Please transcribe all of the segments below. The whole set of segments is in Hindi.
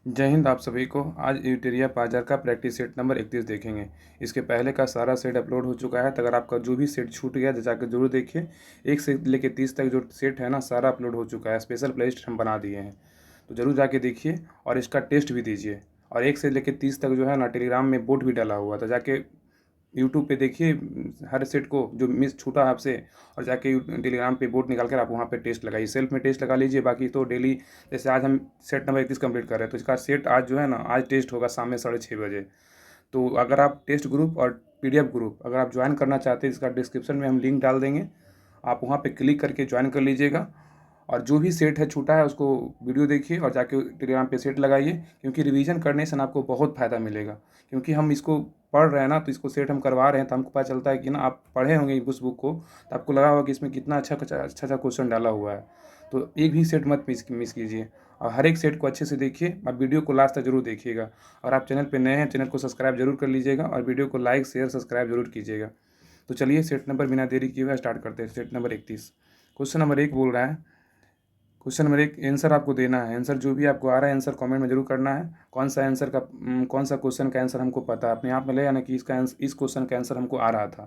जय हिंद आप सभी को। आज यूटेरिया पाजर का प्रैक्टिस सेट नंबर 31 देखेंगे। इसके पहले का सारा सेट अपलोड हो चुका है, तो अगर आपका जो भी सेट छूट गया तो जाकर जरूर देखिए। 1 से लेकर 30 तक जो सेट है ना, सारा अपलोड हो चुका है। स्पेशल प्लेलिस्ट हम बना दिए हैं, तो ज़रूर जाके देखिए और इसका टेस्ट भी दीजिए। और 1 से लेकर 30 तक जो है ना, टेलीग्राम में बोट भी डाला हुआ था, जाके यूट्यूब पे देखिए हर सेट को जो मिस छूटा आपसे, और जाके टेलीग्राम पे बोर्ड निकाल कर आप वहाँ पे टेस्ट लगाइए, सेल्फ में टेस्ट लगा लीजिए। बाकी तो डेली, जैसे आज हम सेट नंबर 31 कंप्लीट कर रहे हैं, तो इसका सेट आज जो है ना, आज टेस्ट होगा शाम में 6:30 बजे। तो अगर आप टेस्ट ग्रुप और पीडीएफ ग्रुप अगर आप ज्वाइन करना चाहते हैं, इसका डिस्क्रिप्शन में हम लिंक डाल देंगे, आप वहाँ पे क्लिक करके ज्वाइन कर लीजिएगा। और जो भी सेट है छूटा है उसको वीडियो देखिए और जाके टेलीग्राम पे सेट लगाइए, क्योंकि रिवीजन करने से ना आपको बहुत फ़ायदा मिलेगा। क्योंकि हम इसको पढ़ रहे हैं ना, तो इसको सेट हम करवा रहे हैं, तो हमको पता चलता है कि ना, आप पढ़े होंगे उस बुक को, तो आपको लगा होगा कि इसमें कितना अच्छा अच्छा क्वेश्चन डाला हुआ है। तो एक भी सेट मत मिस कीजिए, और हर एक सेट को अच्छे से देखिए। आप वीडियो को लास्ट तक जरूर देखिएगा। और आप चैनल पर नए हैं, चैनल को सब्सक्राइब जरूर कर लीजिएगा, और वीडियो को लाइक शेयर सब्सक्राइब जरूर कीजिएगा। तो चलिए सेट नंबर बिना देरी किए हुए स्टार्ट करते हैं। सेट नंबर 31, क्वेश्चन नंबर 1 बोल रहा है। क्वेश्चन नंबर 1 आंसर आपको देना है। आंसर जो भी आपको आ रहा है आंसर कमेंट में जरूर करना है। कौन सा क्वेश्चन का आंसर हमको पता है, अपने आप में ले आना कि इस क्वेश्चन का आंसर हमको आ रहा था।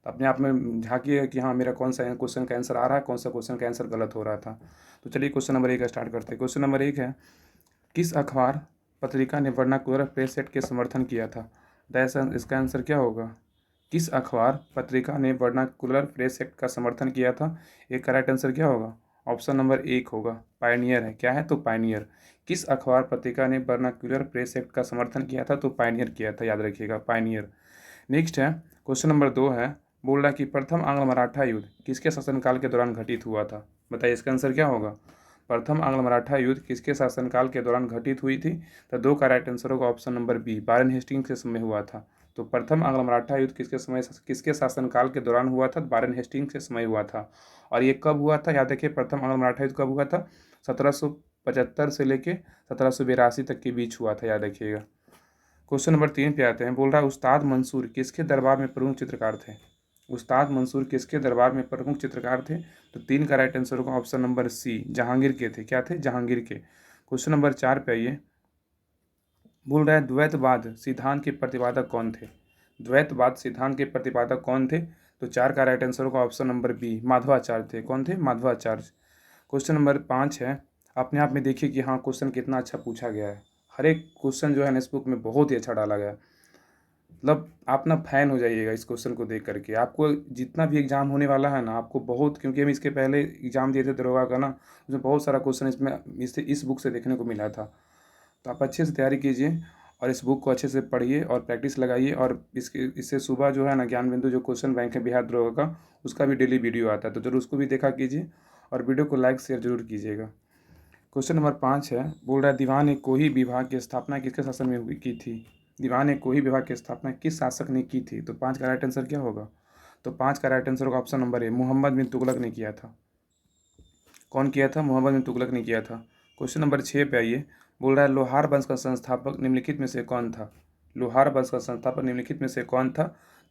तो अपने आप में झांकिए कि हाँ, मेरा कौन सा क्वेश्चन का आंसर आ रहा है, कौन सा क्वेश्चन का आंसर गलत हो रहा था। तो चलिए क्वेश्चन नंबर 1 का स्टार्ट करते हैं। क्वेश्चन नंबर 1 है, किस अखबार पत्रिका ने वर्नाक्युलर प्रेस एक्ट के समर्थन किया था? इसका आंसर क्या होगा? किस अखबार पत्रिका ने वर्नाकुलर प्रेस एक्ट का समर्थन किया था? एक करेक्ट आंसर क्या होगा? ऑप्शन नंबर 1 होगा, पायनियर है। क्या है? तो पायनियर। किस अखबार पत्रिका ने वर्नाक्युलर प्रेस एक्ट का समर्थन किया था? तो पायनियर किया था, याद रखिएगा, पायनियर। नेक्स्ट है, क्वेश्चन नंबर 2 है, बोल रहा है कि प्रथम आंग्ल मराठा युद्ध किसके शासनकाल के दौरान घटित हुआ था? बताइए इसका आंसर क्या होगा? प्रथम आंग्ल मराठा युद्ध किसके शासनकाल के दौरान घटित हुई थी? तो 2 का राइट आंसर होगा option number B, Warren Hastings के समय हुआ था। तो प्रथम आंग्ल मराठा युद्ध किसके शासनकाल के दौरान हुआ था? वारेन हेस्टिंग्स के समय हुआ था। और ये कब हुआ था? याद रखिए, प्रथम आंग्ल मराठा युद्ध कब हुआ था? 1775 से लेके 1782 तक के बीच हुआ था, याद रखिएगा। क्वेश्चन नंबर 3 पे आते हैं। बोल रहा है, उस्ताद मंसूर किसके दरबार में प्रमुख चित्रकार थे? उस्ताद मंसूर किसके दरबार में प्रमुख चित्रकार थे? तो 3 का राइट आंसर होगा ऑप्शन नंबर सी, जहांगीर के थे। क्या थे? जहांगीर के। क्वेश्चन नंबर 4 पे आइए। बोल रहा है, द्वैतवाद सिद्धांत के प्रतिपादक कौन थे? द्वैतवाद सिद्धांत के प्रतिपादक कौन थे? तो 4 का राइट आंसर होगा ऑप्शन नंबर बी, माधवाचार्य थे। कौन थे? माधवाचार्य। क्वेश्चन नंबर 5 है, अपने आप में देखिए कि हाँ, क्वेश्चन कितना अच्छा पूछा गया है। हर एक क्वेश्चन जो है ना, इस बुक में बहुत ही अच्छा डाला गया है। मतलब आप ना फैन हो जाइएगा इस क्वेश्चन को देख करके। आपको जितना भी एग्जाम होने वाला है ना, आपको बहुत, क्योंकि हम इसके पहले एग्जाम दिए थे दरोगा का ना, उसमें बहुत सारा क्वेश्चन इस बुक से देखने को मिला था। तो आप अच्छे से तैयारी कीजिए और इस बुक को अच्छे से पढ़िए और प्रैक्टिस लगाइए। और इससे सुबह जो है ना, ज्ञान बिंदु जो क्वेश्चन बैंक है बिहार दरोगा का, उसका भी डेली वीडियो आता है, तो जरूर उसको भी देखा कीजिए और वीडियो को लाइक शेयर जरूर कीजिएगा। क्वेश्चन नंबर 5 है, बोल रहा है, दीवान ए कोही विभाग की स्थापना किसके शासन में की थी? दीवान ए कोही विभाग की स्थापना किस शासक ने की थी? तो 5 का राइट आंसर क्या होगा? तो 5 का राइट आंसर होगा ऑप्शन नंबर ए, मोहम्मद बिन तुगलक ने किया था। कौन किया था? मोहम्मद बिन तुगलक ने किया था। क्वेश्चन नंबर 6 पे आइए। बोल रहा है, लोहार वंश का संस्थापक निम्नलिखित में से कौन था? लोहार वंश का संस्थापक निम्नलिखित में से कौन था?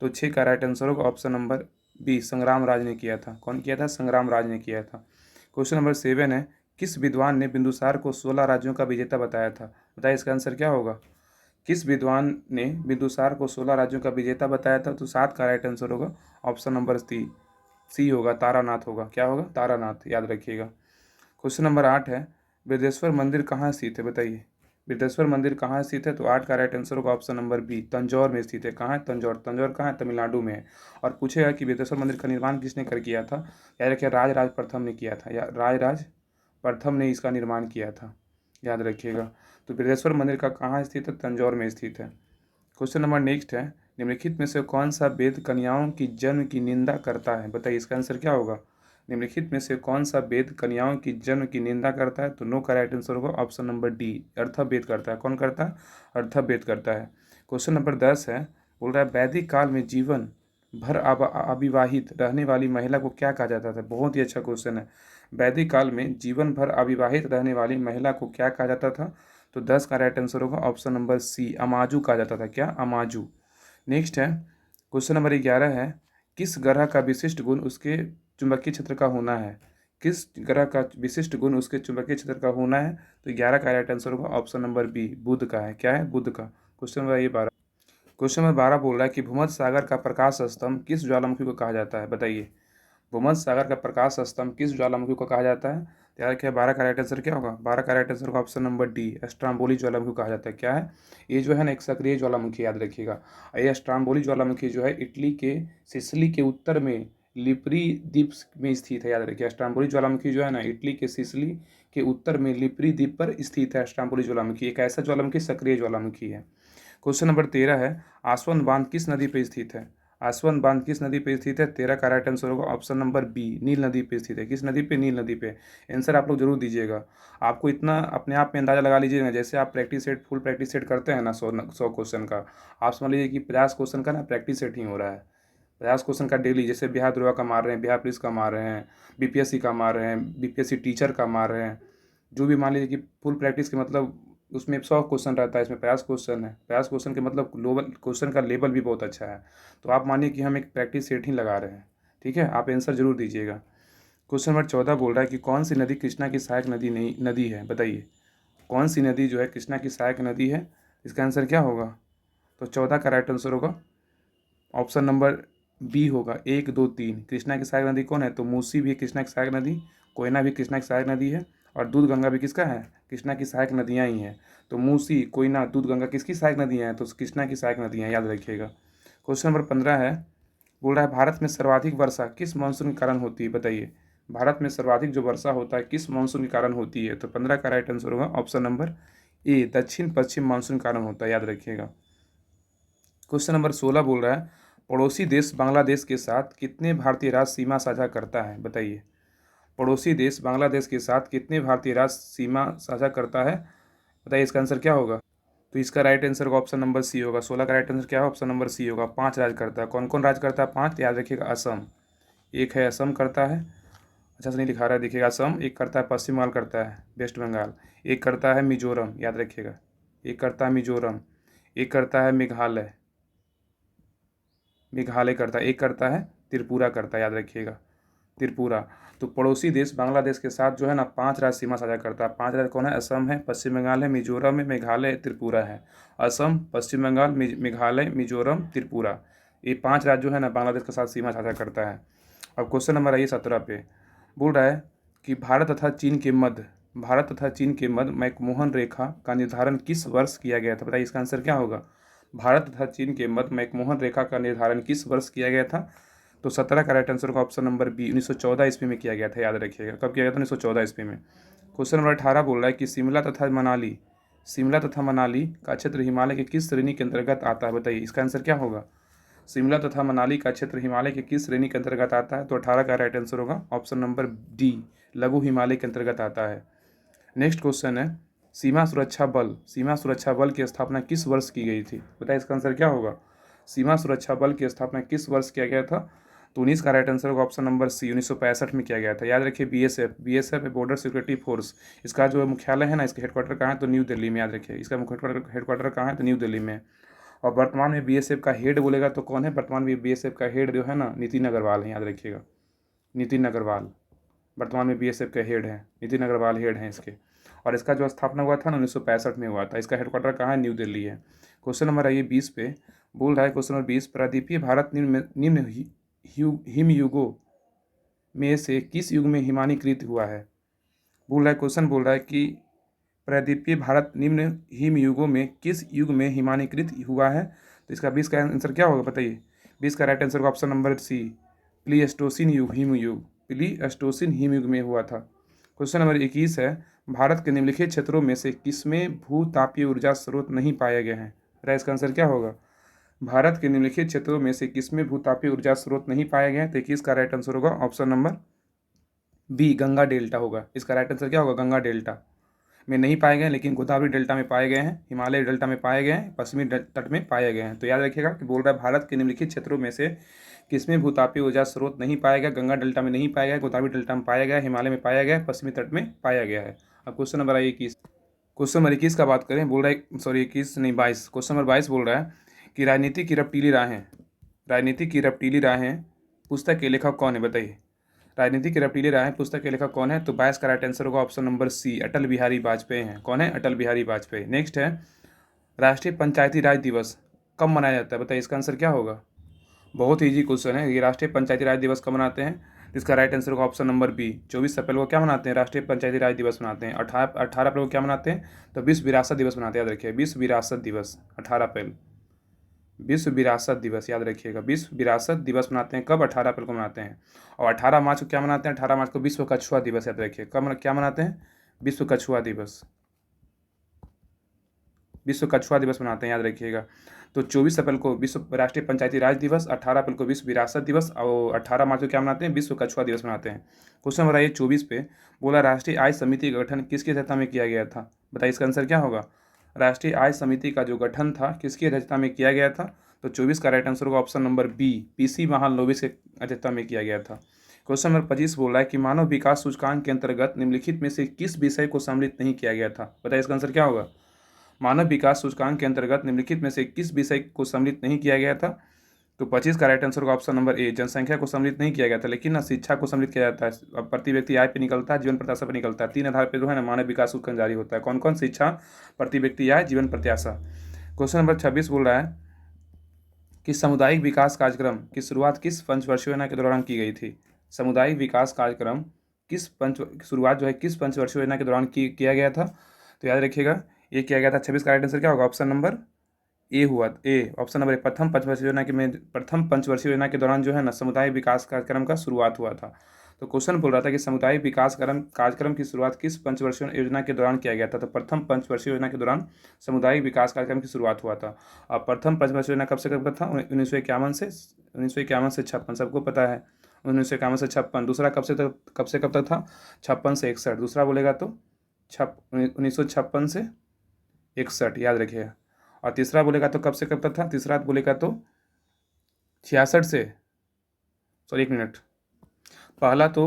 तो 6 का राइट आंसर होगा ऑप्शन नंबर बी, संग्राम राज ने किया था। कौन किया था? संग्राम राज ने किया था। क्वेश्चन नंबर 7 है, किस विद्वान ने बिंदुसार को 16 राज्यों का विजेता बताया था? बताइए इसका आंसर क्या होगा? किस विद्वान ने बिंदुसार को 16 राज्यों का विजेता बताया था? तो 7 का राइट आंसर होगा ऑप्शन नंबर सी होगा, तारानाथ होगा। क्या होगा? तारानाथ, याद रखिएगा। क्वेश्चन नंबर 8 है, बृहदेश्वर मंदिर कहाँ स्थित है? बताइए बृहदेश्वर मंदिर कहाँ स्थित है? तो 8 का राइट आंसर होगा ऑप्शन नंबर बी, तंजौर में स्थित है। कहाँ है? तंजौर। तंजौर कहाँ है? तमिलनाडु में है। और पूछेगा कि बृहदेश्वर मंदिर का निर्माण किसने कर किया था? याद रखिए, राज प्रथम ने किया था, या राज प्रथम ने इसका निर्माण किया था, याद रखिएगा। तो बृहदेश्वर मंदिर का कहाँ स्थित है? तंजौर में स्थित है। क्वेश्चन नंबर नेक्स्ट है, निम्नलिखित में से कौन सा वेद कन्याओं की जन्म की निंदा करता है? बताइए इसका आंसर क्या होगा? निम्नलिखित में से कौन सा वेद कन्याओं की जन्म की निंदा करता है? तो नो का राइट आंसर होगा ऑप्शन नंबर डी, अर्थवेद करता है। कौन करता है? अर्थवेद करता है। क्वेश्चन नंबर 10 है, बोल रहा है, वैदिक काल में जीवन भर अविवाहित रहने वाली महिला को क्या कहा जाता था? बहुत ही अच्छा क्वेश्चन है। वैदिक काल में जीवन भर अविवाहित रहने वाली महिला को क्या कहा जाता था? तो 10 का राइट आंसर होगा ऑप्शन नंबर सी, अमाजू कहा जाता था। क्या? अमाजू। नेक्स्ट है, क्वेश्चन नंबर 11 है, किस ग्रह का विशिष्ट गुण उसके चुंबकीय क्षेत्र का होना है? किस ग्रह का विशिष्ट गुण उसके चुंबकीय क्षेत्र का होना है? तो 11 का राइट आंसर होगा ऑप्शन नंबर बी, बुध का है। क्या है? बुध का। क्वेश्चन नंबर ये 12। क्वेश्चन नंबर 12 बोल रहा है कि भूमध्य सागर का प्रकाश स्तंभ किस ज्वालामुखी को कहा जाता है? बताइए, भूमध्य सागर का प्रकाश स्तंभ किस ज्वालामुखी को कहा जाता है? तो यार क्या 12 का राइट आंसर क्या होगा? 12 का राइट आंसर होगा ऑप्शन नंबर डी, स्ट्राम्बोली ज्वालामुखी को कहा जाता है। क्या है? ये जो है ना एक सक्रिय ज्वालामुखी, याद रखिएगा। ये स्ट्राम्बोली ज्वालामुखी जो है इटली के सिसिली के उत्तर में लिपरी द्वीप में स्थित है, याद रखिए। स्ट्राम्बोली ज्वालामुखी जो है ना इटली के सिसिली के उत्तर में लिपरी द्वीप पर स्थित है। स्ट्राम्बोली ज्वालामुखी एक ऐसा ज्वालामुखी सक्रिय ज्वालामुखी है। क्वेश्चन नंबर 13 है, आसवन बांध किस नदी पर स्थित है? आसवन बांध किस नदी पे स्थित है? 13 का राइट आंसर होगा ऑप्शन नंबर बी, नील नदी पे स्थित है। किस नदी पे? नील नदी पे। आंसर आप लोग जरूर दीजिएगा। आपको इतना अपने आप में अंदाजा लगा लीजिएगा, जैसे आप practice set full practice set करते हैं ना 100 क्वेश्चन का, आप समझ लीजिए कि 50 क्वेश्चन का ना प्रैक्टिस सेट ही हो रहा है। 50 क्वेश्चन का डेली, जैसे बिहार दरोगा का मार रहे हैं, बिहार पुलिस का मार रहे हैं, बीपीएससी का मार रहे हैं, बीपीएससी टीचर का मार रहे हैं, जो भी मान लीजिए कि फुल प्रैक्टिस के मतलब उसमें 100 क्वेश्चन रहता है, इसमें 50 क्वेश्चन है। 50 क्वेश्चन के मतलब ग्लोबल क्वेश्चन का लेवल भी बहुत अच्छा है। तो आप मानिए कि हम एक प्रैक्टिस सेट ही लगा रहे हैं। ठीक है, आप आंसर जरूर दीजिएगा। क्वेश्चन नंबर 14 बोल रहा है कि कौन सी नदी कृष्णा की सहायक नदी नहीं नदी है? बताइए, कौन सी नदी जो है कृष्णा की सहायक नदी है? इसका आंसर क्या होगा? तो 14 का राइट आंसर होगा ऑप्शन नंबर बी होगा, 1 2 3। कृष्णा की सहायक नदी कौन है? तो मूसी भी कृष्णा की सहायक नदी, कोयना भी कृष्णा की सहायक नदी है, और दूध गंगा भी किसका है? कृष्णा की सहायक नदियाँ ही हैं। तो मूसी, कोयना, दूध गंगा किसकी सहायक नदियाँ हैं? तो कृष्णा की सहायक नदियाँ, याद रखिएगा। क्वेश्चन नंबर 15 है, बोल रहा है भारत में सर्वाधिक वर्षा किस मानसून के कारण होती है? बताइए, भारत में सर्वाधिक जो वर्षा होता है किस मानसून के कारण होती है? तो 15 का राइट आंसर होगा ऑप्शन नंबर ए, दक्षिण पश्चिम मानसून के कारण होता है, याद रखिएगा। क्वेश्चन नंबर 16 बोल रहा है, पड़ोसी देश बांग्लादेश के साथ कितने भारतीय राज्य सीमा साझा करता है? बताइए, पड़ोसी देश बांग्लादेश के साथ कितने भारतीय राज्य सीमा साझा करता है? बताइए, इसका आंसर क्या होगा? तो इसका राइट आंसर का ऑप्शन नंबर सी होगा। 16 का राइट आंसर क्या है? ऑप्शन नंबर सी होगा, 5 राज्य करता है। कौन कौन राज्य करता है? 5, याद रखिएगा। असम एक है, असम करता है, अच्छा से नहीं लिखा रहा है, देखिएगा। असम एक करता है, पश्चिम बंगाल करता है, वेस्ट बंगाल एक करता है, मिजोरम, याद रखिएगा, एक करता है मिजोरम, एक करता है मेघालय, मेघालय करता है, एक करता है त्रिपुरा करता है, याद रखिएगा, त्रिपुरा। तो पड़ोसी देश बांग्लादेश के साथ जो है ना 5 राज्य सीमा साझा करता है। 5 राज्य कौन है? असम है, पश्चिम बंगाल है, मिजोरम है, मेघालय, त्रिपुरा है। असम, पश्चिम बंगाल, मेघालय, मिजोरम, त्रिपुरा, ये 5 राज्य जो है ना बांग्लादेश के साथ सीमा साझा करता है। अब क्वेश्चन नंबर आइए 17 पे। बोल रहा है कि भारत तथा चीन के मध्य मैकमोहन रेखा का निर्धारण किस वर्ष किया गया था? बताइए, इसका आंसर क्या होगा? भारत तथा चीन के मध्य मैकमोहन रेखा का निर्धारण किस वर्ष किया गया था? तो 17 का राइट आंसर का ऑप्शन नंबर बी, 1914 ईस्वी में किया गया था, याद रखिएगा। कब किया गया था? 1914 ईस्वी में। क्वेश्चन नंबर 18 बोल रहा है कि शिमला तथा मनाली का क्षेत्र हिमालय के किस श्रेणी के अंतर्गत आता है? बताइए, इसका आंसर क्या होगा? शिमला तथा मनाली का क्षेत्र हिमालय के किस श्रेणी के अंतर्गत आता है? तो 18 का राइट आंसर होगा ऑप्शन नंबर डी, लघु हिमालय के अंतर्गत आता है। नेक्स्ट क्वेश्चन है, सीमा सुरक्षा बल की स्थापना किस वर्ष की गई थी? बताइए, इसका आंसर क्या होगा? सीमा सुरक्षा बल की स्थापना किस वर्ष किया गया था? तो 19 का राइट आंसर होगा ऑप्शन नंबर सी, 1965 में किया गया था, याद रखिए। बीएसएफ है, बॉर्डर सिक्योरिटी फोर्स। इसका जो मुख्यालय है ना, इसका हेडक्वार्टर कहाँ है? तो न्यू दिल्ली में, याद रखिए। इसका हेडक्वार्टर कहाँ है? तो न्यू दिल्ली में। और वर्तमान में बीएसएफ का हेड बोलेगा तो कौन है? वर्तमान में बीएसएफ का हेड जो है ना, नितिन अग्रवाल है, याद रखिएगा, नितिन अग्रवाल वर्तमान में बीएसएफ के हेड हैं, नितिन अग्रवाल हेड हैं इसके। और इसका जो स्थापना हुआ था ना 1965 में हुआ था। इसका हेडक्वार्टर कहाँ है? न्यू दिल्ली है। क्वेश्चन नंबर आइए 20 पे। बोल रहा है क्वेश्चन नंबर 20, प्रायद्वीपीय भारत निम्न हिम युगों में से किस युग में हिमानीकृत हुआ है? बोल रहा है, क्वेश्चन बोल रहा है कि प्रायद्वीपीय भारत निम्न हिम युगों में किस युग में हिमानीकृत हुआ है? तो इसका 20 का आंसर क्या होगा? बताइए। 20 का राइट आंसर होगा ऑप्शन नंबर सी, प्लीस्टोसिन युग, हिम युग, प्लीस्टोसिन हिम युग में हुआ था। क्वेश्चन नंबर 21 है, भारत के निम्नलिखित क्षेत्रों में से किसमें भूतापीय ऊर्जा स्रोत नहीं पाए गए हैं? राइट, इसका आंसर क्या होगा? भारत के निम्नलिखित क्षेत्रों में से किसमें भूतापीय ऊर्जा स्रोत नहीं पाए गए हैं? तो 21 का राइट आंसर होगा option number B, Ganga delta होगा। इसका राइट आंसर क्या होगा? गंगा डेल्टा में नहीं पाए गए, लेकिन गोदावरी डेल्टा में पाए गए हैं, हिमालय डेल्टा में पाए गए हैं, पश्चिमी तट में पाए गए हैं। तो याद रखिएगा कि बोल रहा है भारत के निम्नलिखित क्षेत्रों में से किसमें भूतापीय ऊर्जा स्रोत नहीं पाया गया? गंगा डेल्टा में नहीं पाया गया, गोदावरी डेल्टा में पाया गया, हिमालय में पाया गया, पश्चिमी तट में पाया गया है। अब क्वेश्चन नंबर 21, क्वेश्चन नंबर 21 का बात करें। बोल रहा है, सॉरी 21 नहीं 22, क्वेश्चन नंबर 22 बोल रहा है कि राजनीति की रपटीली राहें पुस्तक के लेखक कौन है? बताइए, राजनीति के रसीले राहें पुस्तक के लेखक कौन है? तो 22 का राइट आंसर होगा ऑप्शन नंबर सी, अटल बिहारी वाजपेयी हैं। कौन है? अटल बिहारी वाजपेयी। नेक्स्ट है, राष्ट्रीय पंचायती राज दिवस कब मनाया जाता है? बताइए इसका आंसर क्या होगा? बहुत ईजी क्वेश्चन है ये। राष्ट्रीय पंचायती राज दिवस कब मनाते हैं? इसका राइट आंसर होगा ऑप्शन नंबर बी, 24 अप्रैल को क्या मनाते हैं? राष्ट्रीय पंचायती राज दिवस मनाते हैं। 18 अप्रैल को क्या मनाते हैं? तो विश्व विरासत दिवस मनाते हैं, याद रखिए, विश्व विरासत दिवस 18 अप्रैल, विश्व विरासत दिवस याद रखिएगा। विश्व विरासत दिवस मनाते हैं कब? 18 अप्रैल को मनाते हैं। और 18 मार्च को क्या मनाते हैं? 18 मार्च को विश्व कछुआ दिवस, याद रखिए। कब क्या मनाते हैं? विश्व कछुआ दिवस, विश्व कछुआ दिवस मनाते हैं, याद रखिएगा। तो 24 अप्रैल को विश्व राष्ट्रीय पंचायती राज दिवस, 18 अप्रैल को विश्व विरासत दिवस और 18 मार्च को क्या मनाते हैं? विश्व कछुआ दिवस मनाते हैं। क्वेश्चन नंबर 24 पे बोला, राष्ट्रीय आय समिति का गठन किसकी अध्यक्षता में किया गया था? बताइए इसका आंसर क्या होगा? राष्ट्रीय आय समिति का जो गठन था किसकी अध्यक्षता में किया गया था? तो 24 का राइट आंसर होगा option number B, PC Mahalanobis के अध्यक्षता में किया गया था। क्वेश्चन नंबर 25 बोल रहा है कि मानव विकास सूचकांक के अंतर्गत निम्नलिखित में से किस विषय को सम्मिलित नहीं किया गया था? बताइए इसका आंसर क्या होगा? मानव विकास सूचकांक के अंतर्गत निम्नलिखित में से किस विषय को सम्मिलित नहीं किया गया था? तो 25 का राइट आंसर होगा ऑप्शन नंबर ए, जनसंख्या को सम्मिलित नहीं किया गया था, लेकिन ना शिक्षा को सम्मिलित किया जाता है। अब प्रति व्यक्ति आय पे निकलता है, जीवन प्रत्याशा पे निकलता है, 3 आधार पे जो है ना मानव विकास सूचकांक जारी होता है। कौन कौन? शिक्षा, प्रति व्यक्ति आय, जीवन प्रत्याशा। क्वेश्चन नंबर 26 बोल रहा है कि सामुदायिक विकास कार्यक्रम की शुरुआत किस पंचवर्षीय योजना के दौरान की गई थी? सामुदायिक विकास कार्यक्रम शुरुआत जो है किस पंचवर्षीय योजना के दौरान किया गया था? तो याद रखिएगा ये किया गया था। 26 का राइट आंसर क्या होगा? ऑप्शन नंबर ए हुआ, ए ऑप्शन नंबर ए, प्रथम पंचवर्षीय योजना के दौरान जो है ना सामुदायिक विकास कार्यक्रम का शुरुआत हुआ था। तो क्वेश्चन बोल रहा था कि सामुदायिक विकास कार्यक्रम की शुरुआत किस पंचवर्षीय योजना के दौरान किया गया था? तो प्रथम पंचवर्षीय योजना के दौरान सामुदायिक विकास कार्यक्रम की शुरुआत हुआ था। और प्रथम पंचवर्षीय योजना कब से कब था? 1951 से 56, सबको पता है 1951 से 56। दूसरा कब से कब तक था? 56 से 61। दूसरा बोलेगा तो 1956 से 61, याद रखिएगा। और तीसरा बोलेगा तो कब से कब तक था? तीसरा बोलेगा तो 66 से, सॉरी 1 मिनट, पहला तो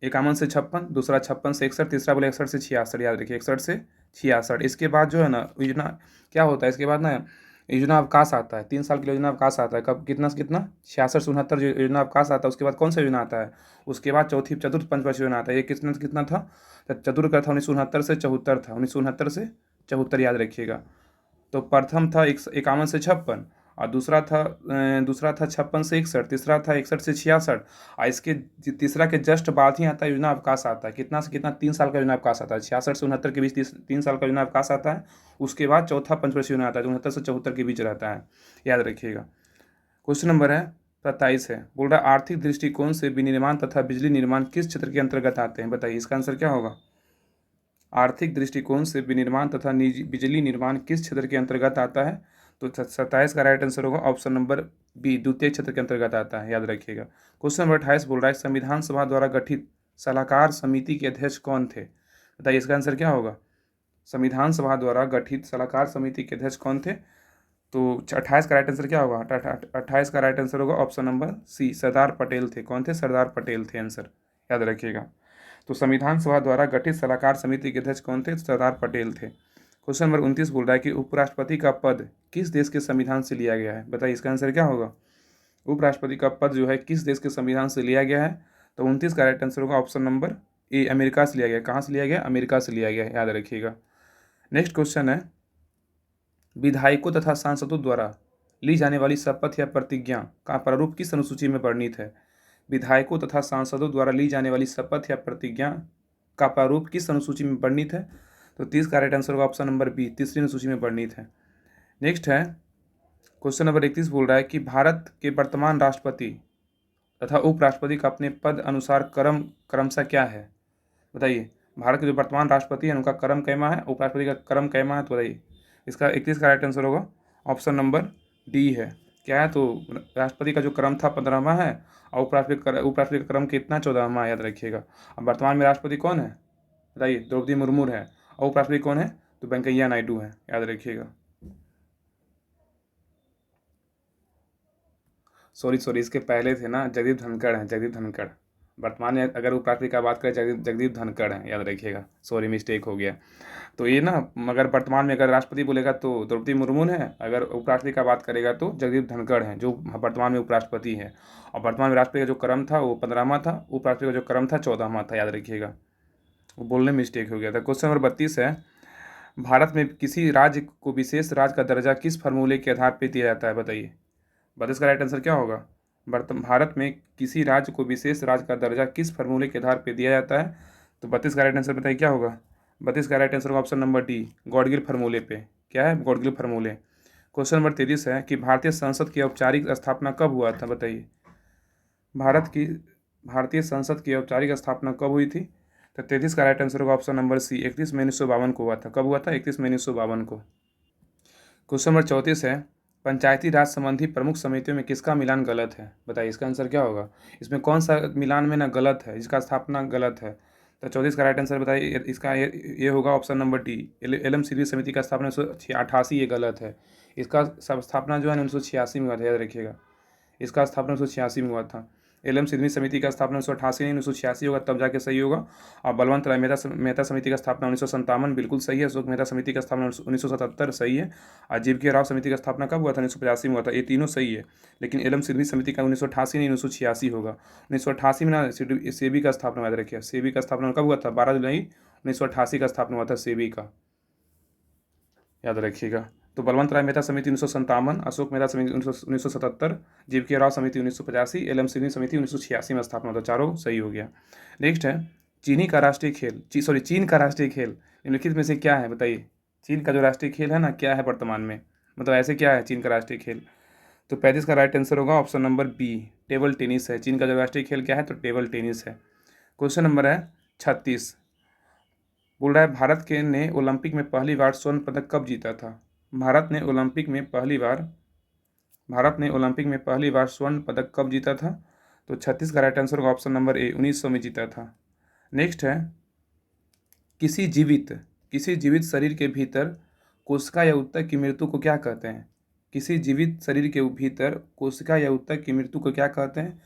51 से 56, दूसरा 56 से 61, तीसरा बोले 61 से 66, याद रखिए 61 से 66। इसके बाद जो है ना योजना क्या होता है? इसके बाद ना योजना अवकाश आता है, 3 साल के लिए योजना अवकाश आता है। कब? कितना से कितना? 66 से 69 जो योजना अवकाश आता है। उसके बाद कौन सा योजना आता है? उसके बाद चतुर्थ पंचवर्षीय योजना आता है। ये कितना से कितना था? चतुर्थ का था 1969 से 74 था, 1969 से 74, याद रखिएगा। तो प्रथम था 51 से 56 और दूसरा था 56 से 61, तीसरा था 61 से 66 और इसके तीसरा के जस्ट बाद ही आता है योजना अवकाश आता है। कितना से कितना? 3 साल का योजना अवकाश आता है। 66 से 69 के बीच 3 साल का योजना अवकाश आता है। उसके बाद चौथा पंचवर्षीय योजना आता है जो 69 से 74 के बीच रहता है, याद रखिएगा। क्वेश्चन नंबर है 27 है, बोल रहा है आर्थिक दृष्टिकोण से विनिर्माण तथा बिजली निर्माण किस क्षेत्र के अंतर्गत आते हैं? बताइए इसका आंसर क्या होगा? आर्थिक दृष्टिकोण से विनिर्माण तथा निजी बिजली निर्माण किस क्षेत्र के अंतर्गत आता है? तो 27 का राइट आंसर होगा ऑप्शन नंबर बी, द्वितीय क्षेत्र के अंतर्गत आता है, याद रखिएगा। क्वेश्चन नंबर 28 बोल रहा है संविधान सभा द्वारा गठित सलाहकार समिति के अध्यक्ष कौन थे? बताइए इसका आंसर क्या होगा? संविधान सभा द्वारा गठित सलाहकार समिति के अध्यक्ष कौन थे? तो 28 का राइट आंसर क्या होगा? 28 का राइट आंसर होगा ऑप्शन नंबर सी, सरदार पटेल थे। कौन थे? सरदार पटेल थे आंसर, याद रखिएगा। तो संविधान सभा द्वारा गठित सलाहकार समिति के अध्यक्ष कौन थे? सरदार पटेल थे। क्वेश्चन नंबर 29 बोल रहा है कि उपराष्ट्रपति का पद किस देश के संविधान से लिया गया है? बताइए इसका आंसर क्या होगा? उपराष्ट्रपति का पद जो है किस देश के संविधान से लिया गया है? तो 29 का राइट आंसर होगा ऑप्शन नंबर ए, अमेरिका से लिया गया। कहाँ से लिया गया? अमेरिका से लिया गया, याद रखिएगा। नेक्स्ट क्वेश्चन है, विधायकों तथा सांसदों द्वारा ली जाने वाली शपथ या प्रतिज्ञा का प्रारूप किस अनुसूची में वर्णित है? विधायकों तथा सांसदों द्वारा ली जाने वाली शपथ या प्रतिज्ञा का प्रारूप किस अनुसूची में वर्णित है? तो 30 का राइट आंसर होगा ऑप्शन नंबर बी, तीसरी अनुसूची में वर्णित है। नेक्स्ट है क्वेश्चन नंबर 31 बोल रहा है कि भारत के वर्तमान राष्ट्रपति तथा उपराष्ट्रपति का अपने पद अनुसार क्रमशः क्या है? बताइए भारत के जो वर्तमान राष्ट्रपति हैं उनका क्रम कैमा है, उपराष्ट्रपति का क्रम कैमा है? तो बताइए इसका 31 का राइट आंसर होगा ऑप्शन नंबर डी है। क्या है? तो राष्ट्रपति का जो क्रम था 15वां है और उपराष्ट्रपति का क्रम कितना? 14वां, याद रखिएगा। अब वर्तमान में राष्ट्रपति कौन है? बताइए द्रौपदी मुर्मू है। और उपराष्ट्रपति कौन है? तो वेंकैया नायडू है, याद रखिएगा। सॉरी इसके पहले थे ना, जगदीप धनखड़ हैं, जगदीप धनखड़। वर्तमान में अगर उपराष्ट्रपति का बात करें जगदीप धनखड़ हैं, याद रखिएगा, सॉरी मिस्टेक हो गया। तो ये ना, मगर वर्तमान में अगर राष्ट्रपति बोलेगा तो द्रौपदी मुर्मू है, अगर उपराष्ट्रपति का बात करेगा तो जगदीप धनखड़ हैं, जो वर्तमान में उपराष्ट्रपति हैं। और वर्तमान में राष्ट्रपति का जो क्रम था वो 15वां था, उपराष्ट्रपति का जो क्रम था 14वां था, याद रखिएगा, वो बोलने में मिस्टेक हो गया था। क्वेश्चन नंबर 32 है, भारत में किसी राज्य को विशेष राज्य का दर्जा किस फार्मूले के आधार पर दिया जाता है, बताइए। 32 का राइट आंसर क्या होगा? भारत में किसी राज्य को विशेष राज्य का दर्जा किस फार्मूले के आधार पर दिया जाता है? तो 32 का राइट आंसर बताइए क्या होगा? 32 का राइट आंसर होगा ऑप्शन नंबर डी, गॉडगिल फार्मूले पे। क्या है? गॉडगिल फार्मूले। क्वेश्चन नंबर 33 है कि भारतीय संसद की औपचारिक स्थापना कब हुआ था, बताइए। भारतीय संसद की औपचारिक स्थापना कब हुई थी? तो 33 का राइट आंसर होगा ऑप्शन नंबर सी, 31 मई 1952 को हुआ था। कब हुआ था? 31 मई 1952 को। क्वेश्चन नंबर 34 है, पंचायती राज संबंधी प्रमुख समितियों में किसका मिलान गलत है, बताइए। इसका आंसर क्या होगा? इसमें कौन सा मिलान में ना गलत है, जिसका स्थापना गलत है? तो 34 का राइट आंसर बताइए। इसका ये होगा ऑप्शन नंबर डी, एलएमसीबी समिति का स्थापना 1988, ये गलत है। इसका स्थापना जो है 1986 में हुआ था, याद रखिएगा। इसका स्थापना 1986 में हुआ था। एलएम सिडनी समिति का स्थापना 1988 नहीं 1986 होगा, तब जाके सही होगा। और बलवंत राय मेहता समिति का स्थापना 1957 बिल्कुल सही है। अशोक मेहता समिति का स्थापना 1977 सही है। और जीवीके राव समिति का स्थापना कब हुआ था? 1985 में हुआ था। ये तीनों सही है, लेकिन एलएम सिडनी समिति का 1988 नहीं 1986 होगा। 1988 में ना सेबी का स्थापना, याद रखिए। सेबी का स्थापना कब हुआ था? 12 जुलाई 1988 का स्थापना हुआ था सेबी का, याद रखिएगा। तो बलवंत राय मेहता समिति 1957, अशोक मेहता समिति 1977, जीवीके राव समिति 1985, एलएम सिडनी समिति 1986 में स्थापना होता। चारों सही हो गया। नेक्स्ट है, चीन का राष्ट्रीय खेल निम्नलिखित में से क्या है, बताइए। चीन का जो राष्ट्रीय खेल है ना, क्या है वर्तमान में, मतलब ऐसे क्या है चीन का राष्ट्रीय खेल? तो 35 का राइट आंसर होगा option number B, table tennis है। चीन का जो राष्ट्रीय खेल क्या है? तो टेबल टेनिस है। क्वेश्चन नंबर है 36, बोल रहा है भारत के ने ओलंपिक में पहली बार स्वर्ण पदक कब जीता था? भारत ने ओलंपिक में पहली बार स्वर्ण पदक कब जीता था? तो 36 का राइट आंसर होगा ऑप्शन नंबर ए, 1900 में जीता था। नेक्स्ट है, किसी जीवित शरीर के भीतर कोशिका या ऊतक की मृत्यु को क्या कहते हैं? किसी जीवित शरीर के भीतर कोशिका या ऊतक की मृत्यु को क्या कहते हैं?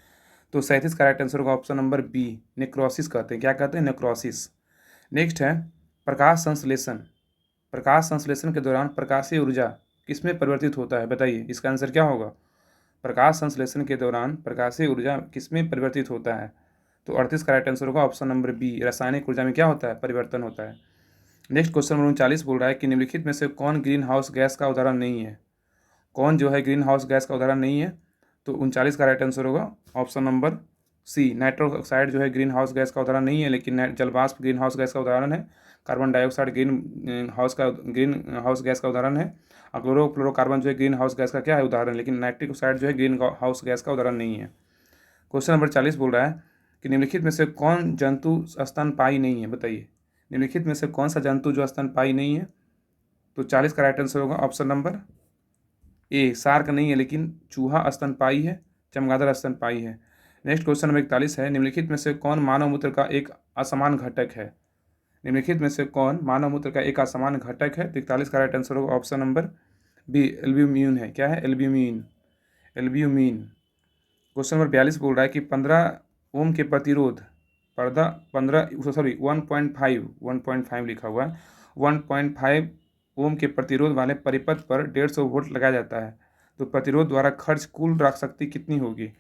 तो 37 का राइट आंसर होगा ऑप्शन नंबर बी, नेक्रोसिस कहते हैं। क्या कहते हैं? नेक्रोसिस। नेक्स्ट है, प्रकाश संश्लेषण के दौरान प्रकाशीय ऊर्जा किसमें परिवर्तित होता है, बताइए। इसका आंसर क्या होगा? प्रकाश संश्लेषण के दौरान प्रकाशीय ऊर्जा किसमें परिवर्तित होता है? तो 38 का राइट आंसर होगा ऑप्शन नंबर बी, रासायनिक ऊर्जा में क्या होता है? परिवर्तन होता है। नेक्स्ट क्वेश्चन नंबर 39 बोल रहा है कि निम्नलिखित में से कौन ग्रीन हाउस गैस का उदाहरण नहीं है? कौन जो है ग्रीन हाउस गैस का उदाहरण नहीं है? तो 39 का राइट आंसर होगा option number C, nitrous oxide जो है ग्रीन हाउस गैस का उदाहरण नहीं है, लेकिन जलवाष्प ग्रीन हाउस गैस का उदाहरण है। Carbon dioxide green house gas का उदाहरण है। और क्लोरोफ्लोरोकार्बन जो है ग्रीन हाउस गैस का क्या है? उदाहरण, लेकिन नाइट्रिक ऑक्साइड जो है ग्रीन हाउस गैस का उदाहरण नहीं है। क्वेश्चन नंबर 40 बोल रहा है कि निम्नलिखित में से कौन जंतु स्तनपायी नहीं है, बताइए। निम्नलिखित में से कौन सा जंतु जो स्तनपायी नहीं है? तो 40 का राइट आंसर होगा ऑप्शन नंबर ए, शार्क नहीं है, लेकिन चूहा स्तनपायी है, चमगादड़ स्तनपायी है। नेक्स्ट क्वेश्चन नंबर 41 है, निम्नलिखित में से कौन मानव मूत्र का एक असमान घटक है? निम्नलिखित में से कौन मानव मूत्र का एक असमान घटक है? तो 41 का राइट आंसर होगा ऑप्शन नंबर बी, एल्ब्यूमिन है। क्या है? एल्ब्यूमिन। क्वेश्चन नंबर 42 बोल रहा है कि 15 ओम के प्रतिरोध 1.5 लिखा हुआ है, 1.5 ओम के प्रतिरोध वाले परिपथ पर 150 वोल्ट लगाया जाता है, तो प्रतिरोध द्वारा खर्च कुल राख शक्ति कितनी होगी?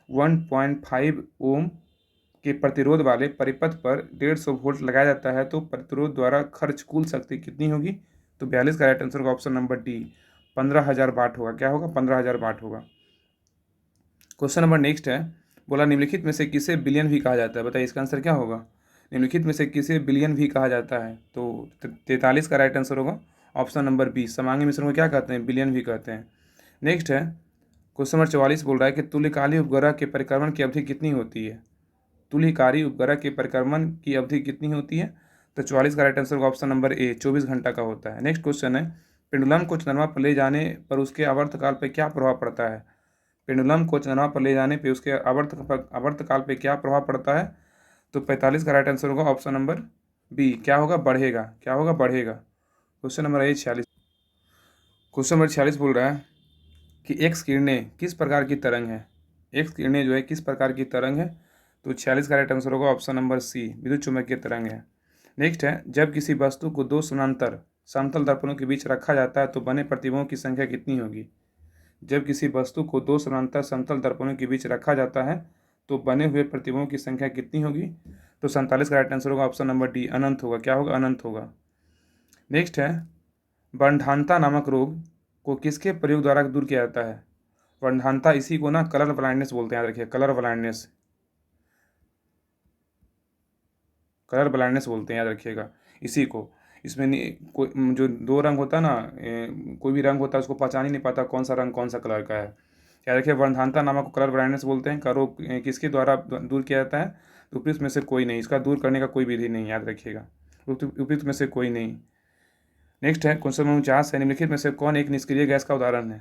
1.5 ओम के प्रतिरोध वाले परिपथ पर 150 वोल्ट लगाया जाता है, तो प्रतिरोध द्वारा खर्च कुल शक्ति कितनी होगी? तो 42 का राइट आंसर होगा ऑप्शन नंबर डी, 15,000 वाट होगा। क्या होगा? 15,000 वाट होगा। क्वेश्चन नंबर नेक्स्ट है, बोला निम्नलिखित में से किसे बिलियन भी कहा जाता है, बताइए। इसका आंसर क्या होगा? निम्नलिखित में से किसे बिलियन भी कहा जाता है? तो 43 का राइट आंसर होगा ऑप्शन नंबर बी, समांगी मिश्रण को क्या कहते हैं? बिलियन भी कहते हैं। नेक्स्ट है, क्वेश्चन नंबर 44 बोल रहा है कि तुल्यकालिक उपग्रह के परिक्रमण की अवधि कितनी होती है? तुल्यकारी उपग्रह के परिक्रमण की अवधि कितनी होती है? तो 44 का राइट आंसर होगा ऑप्शन नंबर ए, 24 घंटा का होता है। नेक्स्ट क्वेश्चन है, पेंडुलम को चंद्रमा पर ले जाने पर उसके आवर्तकाल पर क्या प्रभाव पड़ता है? पेंडुलम को चंद्रमा पर ले जाने पर उसके आवर्तकाल पर क्या प्रभाव पड़ता है? तो 45 का राइट आंसर होगा ऑप्शन नंबर बी, क्या होगा? बढ़ेगा। क्या होगा? बढ़ेगा। क्वेश्चन नंबर 46 बोल रहा है कि एक्स किरणें किस प्रकार की तरंग है? एक्स किरणें जो है किस प्रकार की तरंग है? तो 46 का राइट आंसर होगा ऑप्शन नंबर सी, विद्युत चुम्बकीय तरंग है। नेक्स्ट है, जब किसी वस्तु को दो समानांतर समतल दर्पणों के बीच रखा जाता है तो बने प्रतिबिंबों की संख्या कितनी होगी। जब किसी वस्तु को दो समानांतर समतल दर्पणों के बीच रखा जाता है तो बने हुए प्रतिबिंबों की संख्या कितनी होगी। तो 47 का राइट आंसर होगा ऑप्शन नंबर डी, अनंत होगा। क्या होगा, अनंत होगा। नेक्स्ट है, वंढानता नामक रोग को किसके प्रयोग द्वारा दूर किया जाता है। वंढानता, इसी को ना कलर ब्लाइंडनेस बोलते हैं, याद रखिए, कलर ब्लाइंडनेस, कलर ब्लाइंडनेस बोलते हैं, याद रखिएगा इसी को। इसमें कोई जो दो रंग होता है ना, कोई भी रंग होता है उसको पहचान ही नहीं पाता कौन सा रंग कौन सा कलर का है। याद रखिए, वंढानता नामक को कलर ब्लाइंडनेस बोलते हैं। का रोग किसके द्वारा दूर किया जाता है। तो उपयुक्त में से कोई नहीं, इसका दूर करने का कोई विधि नहीं, याद रखिएगा, उपयुक्त में से कोई नहीं। नेक्स्ट है क्वेश्चन नंबर 49 है, निम्नलिखित में से कौन एक निष्क्रिय गैस का उदाहरण है।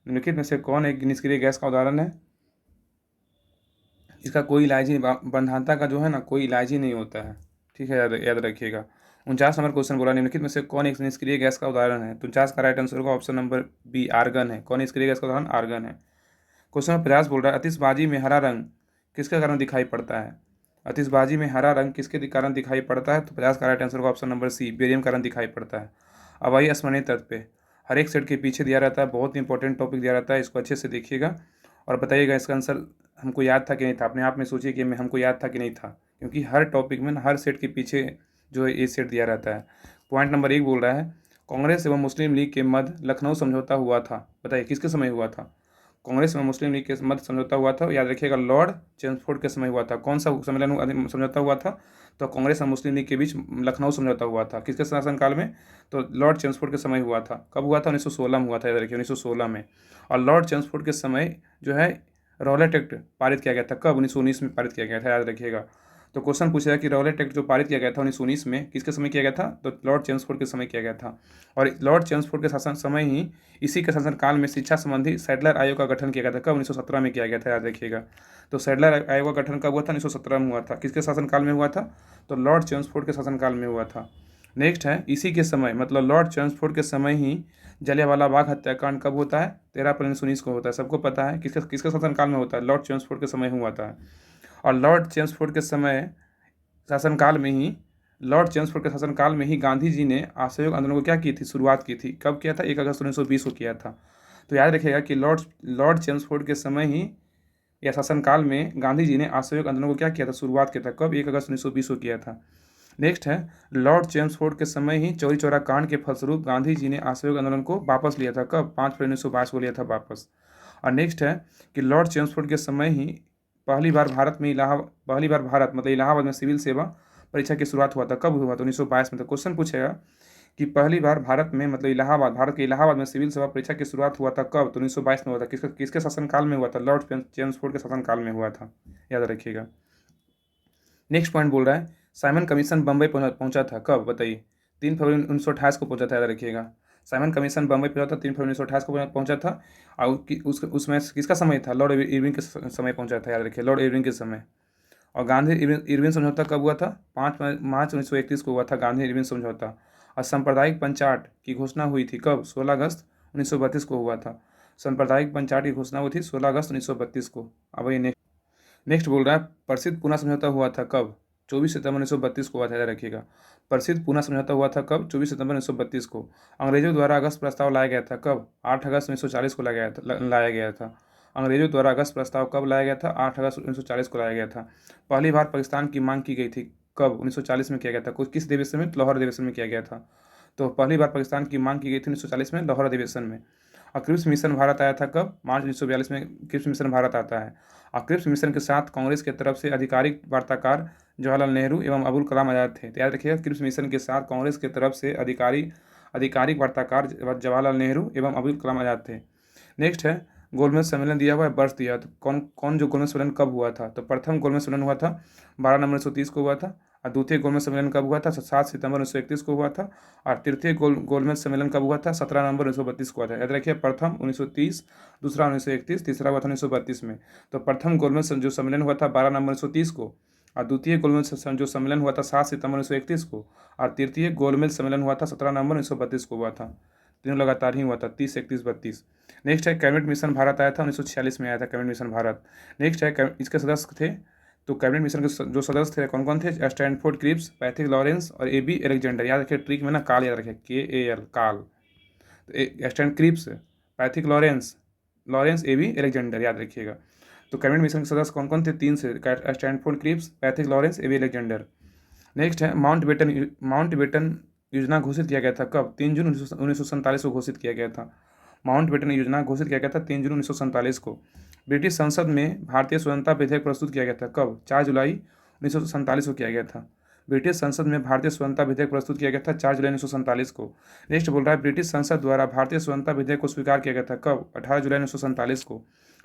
निम्नलिखित में से कौन एक निष्क्रिय गैस का उदाहरण है। इसका कोई इलाज ही, वंढानता का जो है ना कोई इलाज ही नहीं होता है, ठीक है, याद रखिएगा। 49 नंबर क्वेश्चन बोला, निम्नलिखित में से कौन एक निष्क्रिय गैस का उदाहरण है। तो 49 का राइट आंसर होगा ऑप्शन नंबर बी, आर्गन है। कौन निष्क्रिय गैस का उदाहरण, आर्गन है। क्वेश्चन नंबर 50 बोल रहा है, आतिशबाजी में हरा रंग किसके कारण दिखाई पड़ता है। आतिशबाजी में हरा रंग किसके कारण दिखाई पड़ता है। तो 50 का राइट आंसर होगा ऑप्शन नंबर सी, बेरियम कारण दिखाई पड़ता है। अब आइए स्मरणीय तत्व पे, हर एक सेट के पीछे दिया रहता है, बहुत इंपॉर्टेंट टॉपिक दिया रहता है, इसको अच्छे से देखिएगा और बताइएगा इसका आंसर हमको याद था कि नहीं था। अपने आप में सोचिए कि हमको याद था कि नहीं था, क्योंकि हर टॉपिक में हर सेट के पीछे जो है ये सेट दिया रहता है। पॉइंट नंबर 1 बोल रहा है, कांग्रेस एवं मुस्लिम लीग के मध्य लखनऊ समझौता हुआ था, बताइए किसके समय हुआ था। कांग्रेस एवं मुस्लिम लीग के मध्य समझौता हुआ था, याद रखिएगा, लॉर्ड चेम्सफोर्ड के समय हुआ था। कौन सा सम्मेलन समझौता हुआ था। तो कांग्रेस और मुस्लिम लीग के बीच लखनऊ समझौता हुआ था, किसके शासनकाल में। तो लॉर्ड चेम्सफोर्ड के समय हुआ था। कब हुआ था, 1916 में हुआ था, याद रखिए 1916 में। और लॉर्ड चेम्सफोर्ड के समय जो है रॉलेट एक्ट पारित किया गया था। कब, 1919 में पारित किया गया था, याद रखिएगा। तो क्वेश्चन पूछेगा कि रॉलेट एक्ट जो पारित किया गया था 1919 में, किसके समय किया गया था। तो लॉर्ड चेम्सफोर्ड के समय किया गया था। और लॉर्ड चेम्सफोर्ड के शासन समय ही, इसी के शासनकाल में शिक्षा संबंधी सैडलर आयोग का गठन किया गया था। कब, 1917 में किया गया था, याद रखिएगा। तो सैडलर आयोग का गठन कब हुआ था, 1917 में हुआ था। किसके शासनकाल में हुआ था। तो लॉर्ड चेम्सफोर्ड के शासनकाल में हुआ था। नेक्स्ट है, इसी के समय मतलब लॉर्ड चेम्सफोर्ड के समय ही जलियांवाला बाग हत्याकांड कब होता है। 13 अप्रैल 1919 को होता है, सबको पता है। किसके किसके शासनकाल में होता है, लॉर्ड चेम्सफोर्ड के समय हुआ था। और लॉर्ड चेम्सफोर्ड के समय शासनकाल में ही, लॉर्ड चेम्सफोर्ड के शासनकाल में ही गांधी जी ने असहयोग आंदोलन को क्या की थी, शुरुआत की थी। कब किया था, 1 अगस्त 1920 को किया था। तो याद रखिएगा कि लॉर्ड चेम्सफोर्ड के समय ही या शासनकाल में गांधी जी ने असहयोग आंदोलन को क्या किया था, शुरुआत किया था। कब, 1 अगस्त 1920 को किया था। नेक्स्ट है, लॉर्ड चेम्सफोर्ड के समय ही चौरी चौरा कांड के फलस्वरूप गांधी जी ने असहयोग आंदोलन को वापस लिया था। कब, 5 फरवरी 1922 को लिया था वापस। और नेक्स्ट है कि लॉर्ड चेम्सफोर्ड के समय ही पहली बार भारत मतलब इलाहाबाद में सिविल सेवा परीक्षा की शुरुआत हुआ था। कब हुआ था, 1922 में। तो क्वेश्चन पूछेगा कि पहली बार भारत में मतलब भारत के इलाहाबाद में सिविल सेवा परीक्षा की शुरुआत हुआ था। कब, तो 1922 में हुआ था। किसके शासनकाल में हुआ था, लॉर्ड चेम्सफोर्ड के शासनकाल में हुआ था, याद रखिएगा। नेक्स्ट पॉइंट बोल रहा है, साइमन कमीशन बम्बई पहुंचा था। कब, बताइए। 3 फरवरी 1928 को पहुंचा था, याद रखिएगा। साइमन कमीशन बम्बई पहुंचा था, 3 फरवरी 1928 को पहुंचा था। और उसमें किसका समय था, लॉर्ड इरविन के समय पहुंचा था, याद रखिए, लॉर्ड इरविन के समय। और गांधी इरविन समझौता कब हुआ था, 5 मार्च 1931 को हुआ था गांधी इरविन समझौता। और सांप्रदायिक पंचाट की घोषणा हुई थी। कब, 16 अगस्त 1932 को हुआ था। सांप्रदायिक पंचाट की घोषणा हुई थी 16 अगस्त 1932 को। अब ये नेक्स्ट बोल रहा है, प्रसिद्ध पूना समझौता हुआ था। कब, 24 सितंबर 1932 को हुआ था, याद रखिएगा। प्रसिद्ध पूना समझौता हुआ था कब, 24 सितंबर 1932 को। अंग्रेजों द्वारा अगस्त प्रस्ताव लाया गया था। कब, 8 अगस्त 1940 को लाया गया था। अंग्रेजों द्वारा अगस्त प्रस्ताव कब लाया गया था, 8 अगस्त 1940 को लाया गया था। पहली बार पाकिस्तान की मांग की गई थी। कब, 1940 में किया गया था। किस अधिवेशन में, लाहौर अधिवेशन में किया गया था। तो पहली बार पाकिस्तान की मांग की गई थी 1940 में, लाहौर अधिवेशन में। और क्रिप्स मिशन भारत आया था। कब, मार्च 1942 में क्रिप्स मिशन भारत आता है। और क्रिप्स मिशन के साथ कांग्रेस की तरफ से आधिकारिक वार्ताकार जवाहरलाल नेहरू एवं अबुल कलाम आज़ाद थे। तो याद रखिएगा, क्रिप्स मिशन के साथ कांग्रेस की तरफ से आधिकारिक वार्ताकार जवाहरलाल नेहरू एवं अबुल कलाम आज़ाद थे। नेक्स्ट है, गोलमेज सम्मेलन दिया हुआ है, वर्ष दिया। तो कौन कौन जो गोलमेज सम्मेलन कब हुआ था। तो प्रथम गोलमेज सम्मेलन हुआ था 12 नवंबर 1930 को हुआ था। और द्वितीय गोलमेज सम्मेलन कब हुआ था, 7 सितंबर 1931 को हुआ था। और तृतीय गोलमेज सम्मेलन कब हुआ था, 17 नवंबर 1932 को हुआ था। याद रखिए, प्रथम 1930, दूसरा 1931, तीसरा हुआ था 1932 में। तो प्रथम गोलमेज जो सम्मेलन हुआ था 12 नवंबर 1930 को। और द्वितीय गोलमेज जो सम्मेलन हुआ था 7 सितंबर 1931 को। और तृतीय गोलमेज सम्मेलन हुआ था 17 नवंबर 1932 को हुआ था। तीनों लगातार ही हुआ था, 30, 31, 32। नेक्स्ट है, कैबिनेट मिशन भारत आया था 1946 में आया था कैबिनेट मिशन भारत। नेक्स्ट है, इसके सदस्य थे तो कैबिनेट मिशन के जो सदस्य थे कौन कौन थे? स्टैनफोर्ड क्रिप्स, पैथिक लॉरेंस और ए बी अलेक्जेंडर। याद रखिए, ट्रिक में ना काल याद रखिए, KAL, काल। तो Stan Cripps, Pethick Lawrence, Lawrence A B Alexander, याद रखिएगा। तो कैबिनेट मिशन के सदस्य कौन कौन थे? 3 से, Stafford Cripps, Pethick Lawrence, A B Alexander. Next है माउंट बेटन योजना घोषित किया गया था कब? 3 जून 1947 को घोषित किया गया था। माउंट बेटन योजना घोषित किया गया था 3 जून 1947 को। ब्रिटिश संसद में भारतीय स्वतंत्रता विधेयक प्रस्तुत किया गया था कब? 4 जुलाई 1947 को किया गया था। ब्रिटिश संसद में भारतीय स्वतंत्रता विधेयक प्रस्तुत किया गया था 4 जुलाई 1947 को। नेक्स्ट बोल रहा है ब्रिटिश संसद द्वारा भारतीय स्वतंत्रता विधेयक को स्वीकार किया गया था कब? 18 जुलाई 1947 को।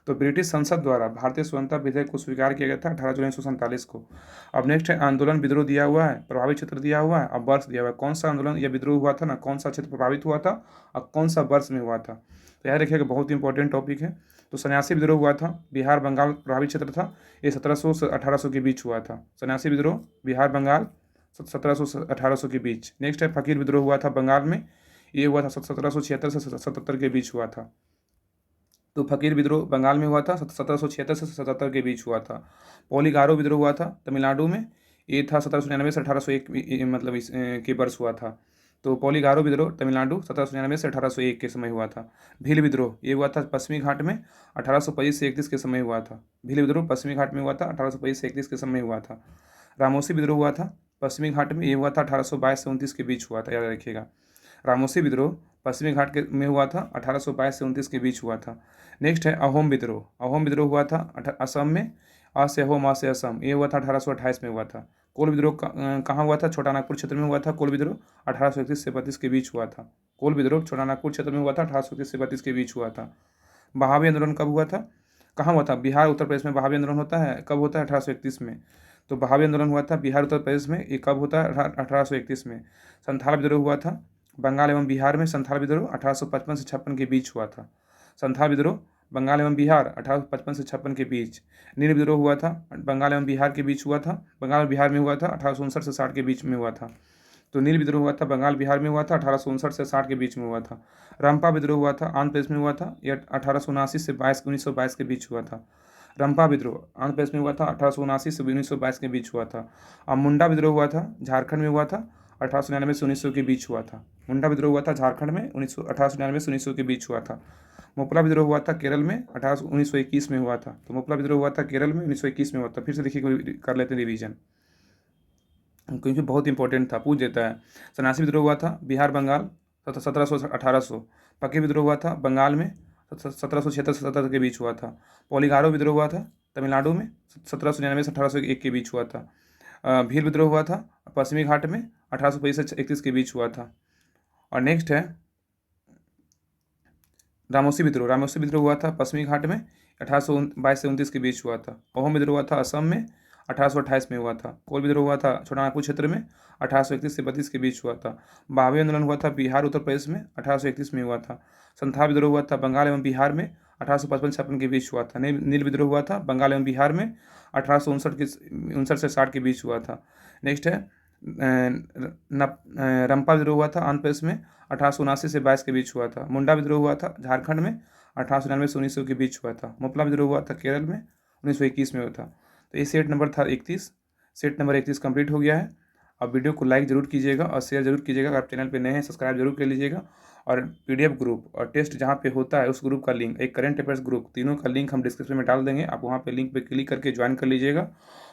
तो ब्रिटिश संसद द्वारा भारतीय स्वतंत्रता विधेयक को स्वीकार किया गया था 18 जुलाई 1947 को। अब नेक्स्ट है आंदोलन विद्रोह दिया हुआ है, प्रभावित क्षेत्र दिया हुआ है, अब वर्ष दिया हुआ है। कौन सा आंदोलन या विद्रोह हुआ था ना, कौन सा क्षेत्र प्रभावित हुआ था और कौन सा वर्ष में हुआ था? तो याद रखिएगा, बहुत इंपॉर्टेंट टॉपिक है। तो सन्यासी विद्रोह हुआ था, बिहार बंगाल प्रभावित क्षेत्र था, ये 1700 से 1800 के बीच हुआ था। सन्यासी विद्रोह बिहार बंगाल 1700 से 1800 के बीच। नेक्स्ट है फकीर विद्रोह हुआ था बंगाल में, ये हुआ था 1776 से 77 के बीच हुआ था। तो फकीर विद्रोह बंगाल में हुआ था 1776 से 77 के बीच हुआ था। पोलीगारो विद्रोह हुआ था तमिलनाडु में, ये था 1799 से 1801 मतलब इस के वर्ष हुआ था। तो पोलीगारो विद्रोह तमिलनाडु 1799 से 1801 के समय हुआ था। भील विद्रोह ये हुआ था पश्चिमी घाट में 1825 से 31 के समय हुआ था। भील विद्रोह पश्चिमी घाट में हुआ था 1825 से 31 के समय हुआ था। रामोसी विद्रोह हुआ था पश्चिमी घाट में, ये हुआ था 1822 से 29 के बीच हुआ था, याद रखिएगा। रामोसी विद्रोह पश्चिमी घाट के में हुआ था 1822 से 29 के बीच हुआ था। नेक्स्ट है अहोम विद्रोह। अहोम विद्रोह हुआ था असम में, आ से अहोम, आ से असम, ये हुआ था 1828 में हुआ था। कोल विद्रोह कहाँ हुआ था? छोटा नागपुर क्षेत्र में हुआ था। कोल विद्रोह 1831 से 32 के बीच हुआ था। कोल विद्रोह छोटा नागपुर क्षेत्र में हुआ था, 1831 से 32 के बीच हुआ था। बहावी आंदोलन कब हुआ था? कहाँ हुआ था? बिहार उत्तर प्रदेश में बहावी आंदोलन होता है, कब होता है? 1831 में। तो बहावी आंदोलन हुआ था बिहार उत्तर प्रदेश में, ये कब होता है? 1831 में। संथाल विद्रोह हुआ था बंगाल एवं बिहार में, संथाल विद्रोह 1855 से 56 के बीच हुआ था। संथाल विद्रोह बंगाल एवं बिहार 1855 से 56 के बीच। नील विद्रोह हुआ था बंगाल एवं बिहार के बीच हुआ था, बंगाल और बिहार में हुआ था 1859 से 60 के बीच में हुआ था। तो नील विद्रोह हुआ था बंगाल बिहार में हुआ था 1859 से 60 के बीच में हुआ था। रंपा विद्रोह हुआ था आंध्र प्रदेश में हुआ था, यह 1879 से 1922 के बीच हुआ था। रंपा विद्रोह आंध्र प्रदेश में हुआ था 1879 से 1922 के बीच हुआ था। और मुंडा विद्रोह हुआ था झारखंड में हुआ था 1899 से 1900 के बीच हुआ था। मुंडा विद्रोह हुआ था झारखंड में 1899 से 1900 के बीच हुआ था। मोपला विद्रोह हुआ था केरल में 1921 में हुआ था। तो मोपला विद्रोह हुआ था केरल में 1921 में हुआ था। फिर से देखिए, कर लेते हैं रिवीजन, क्योंकि बहुत इंपॉर्टेंट था, पूछ देता है। सन्यासी विद्रोह हुआ था बिहार बंगाल 1700 से 1800। फकीर विद्रोह हुआ था बंगाल में 1776 से 77 के बीच हुआ था। पोलीगारो विद्रोह हुआ था तमिलनाडु में 1799 से 1801 के बीच हुआ था। भील विद्रोह हुआ था पश्चिमी घाट में 1825 से 31 के बीच हुआ था। और नेक्स्ट है रामोसी विद्रोह। रामोसी विद्रोह हुआ था पश्चिमी घाट में 1822 से 29 के बीच हुआ था। अहोम विद्रोह हुआ था असम में 1828 में हुआ था। कोल विद्रोह हुआ था छोटा नागपुर क्षेत्र में 1831 से 32 के बीच हुआ था। बहावी आंदोलन हुआ था बिहार उत्तर प्रदेश में 1831 में हुआ था। संथाल विद्रोह हुआ था बंगाल एवं बिहार में 1855 के बीच हुआ था। नील विद्रोह हुआ था बंगाल एवं बिहार में 1859 से 60 के बीच हुआ था। नेक्स्ट है रंपा विद्रोह हुआ था आंध्र प्रदेश में 1879 से 22 के बीच हुआ था। मुंडा विद्रोह हुआ था झारखंड में 1899 से 1900 के बीच हुआ था। मोपला विद्रोह हुआ था केरल में 1921 में हुआ था। तो ये सेट नंबर था 31। सेट नंबर 31 कंप्लीट हो गया है। अब वीडियो को लाइक जरूर कीजिएगा और शेयर जरूर कीजिएगा। अगर आप चैनल पे नए हैं सब्सक्राइब जरूर कर लीजिएगा। और पीडीएफ ग्रुप और टेस्ट जहाँ पे होता है उस ग्रुप का लिंक, एक करंट अफेयर्स ग्रुप, तीनों का लिंक हम डिस्क्रिप्शन में डाल देंगे। आप वहाँ पे लिंक पे क्लिक करके ज्वाइन कर लीजिएगा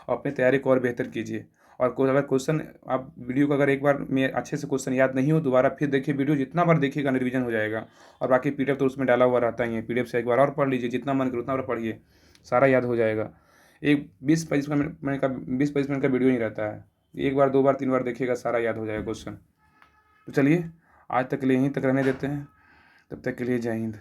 और अपनी तैयारी को और बेहतर कीजिए। और कोई अगर क्वेश्चन आप वीडियो को अगर एक बार में अच्छे से क्वेश्चन याद नहीं हो, दोबारा फिर देखिए वीडियो, जितना बार देखिएगा रिवीजन हो जाएगा। और बाकी पीडीएफ तो उसमें डाला हुआ रहता ही है, पीडीएफ से एक बार और पढ़ लीजिए, जितना मन करे उतना बार पढ़िए, सारा याद हो जाएगा। एक 20-25 मिनट का वीडियो नहीं रहता है, एक बार 2 बार 3 बार देखिएगा, सारा याद हो जाएगा क्वेश्चन। तो चलिए आज तक के लिए यहीं तक रहने देते हैं, तब तक के लिए जय हिंद।